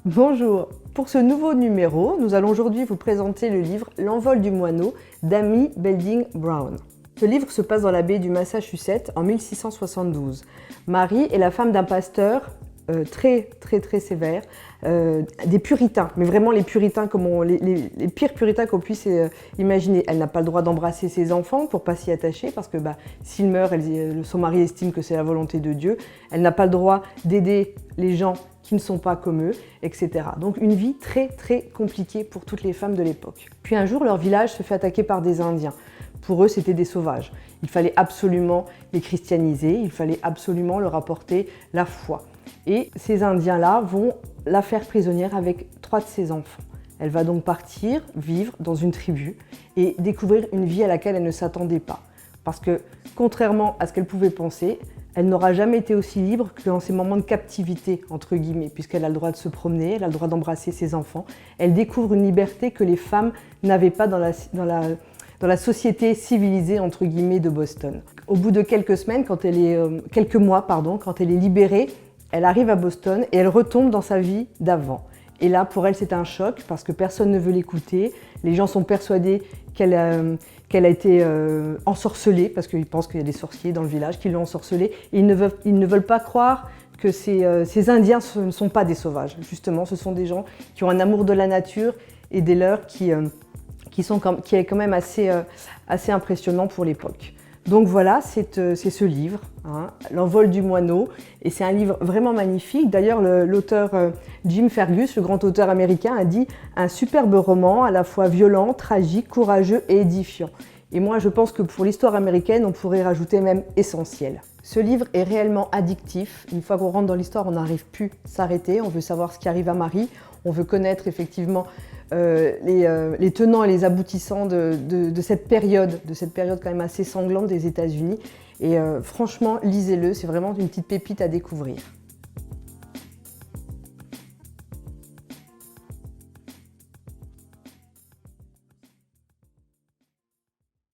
Bonjour, pour ce nouveau numéro, nous allons aujourd'hui vous présenter le livre L'envol du moineau d'Amy Belding Brown. Ce livre se passe dans la baie du Massachusetts en 1672. Marie est la femme d'un pasteur très sévère, des puritains, mais vraiment les puritains comme les pires puritains qu'on puisse imaginer. Elle n'a pas le droit d'embrasser ses enfants pour pas s'y attacher parce que s'il meurt, son mari estime que c'est la volonté de Dieu. Elle n'a pas le droit d'aider les gens qui ne sont pas comme eux, etc. Donc une vie très compliquée pour toutes les femmes de l'époque. Puis un jour, leur village se fait attaquer par des Indiens. Pour eux, c'était des sauvages. Il fallait absolument les christianiser, il fallait absolument leur apporter la foi. Et ces Indiens-là vont la faire prisonnière avec 3 de ses enfants. Elle va donc partir, vivre dans une tribu et découvrir une vie à laquelle elle ne s'attendait pas. Parce que, contrairement à ce qu'elle pouvait penser, elle n'aura jamais été aussi libre que dans ces moments de captivité, entre guillemets, puisqu'elle a le droit de se promener, elle a le droit d'embrasser ses enfants. Elle découvre une liberté que les femmes n'avaient pas dans la société civilisée, entre guillemets, de Boston. Au bout de quelques mois, quand elle est libérée, elle arrive à Boston et elle retombe dans sa vie d'avant. Et là, pour elle, c'est un choc parce que personne ne veut l'écouter. Les gens sont persuadés qu'elle a été ensorcelée parce qu'ils pensent qu'il y a des sorciers dans le village qui l'ont ensorcelée. Et ils ne veulent pas croire que ces Indiens ne sont pas des sauvages. Justement, ce sont des gens qui ont un amour de la nature et des leurs qui est quand même assez impressionnant pour l'époque. Donc voilà, c'est ce livre, hein, L'envol du moineau, et c'est un livre vraiment magnifique. D'ailleurs, l'auteur Jim Fergus, le grand auteur américain, a dit « un superbe roman à la fois violent, tragique, courageux et édifiant ». Et moi, je pense que pour l'histoire américaine, on pourrait rajouter même essentiel. Ce livre est réellement addictif. Une fois qu'on rentre dans l'histoire, on n'arrive plus à s'arrêter. On veut savoir ce qui arrive à Marie. On veut connaître effectivement les tenants et les aboutissants de cette période quand même assez sanglante des États-Unis. Et franchement, lisez-le, c'est vraiment une petite pépite à découvrir.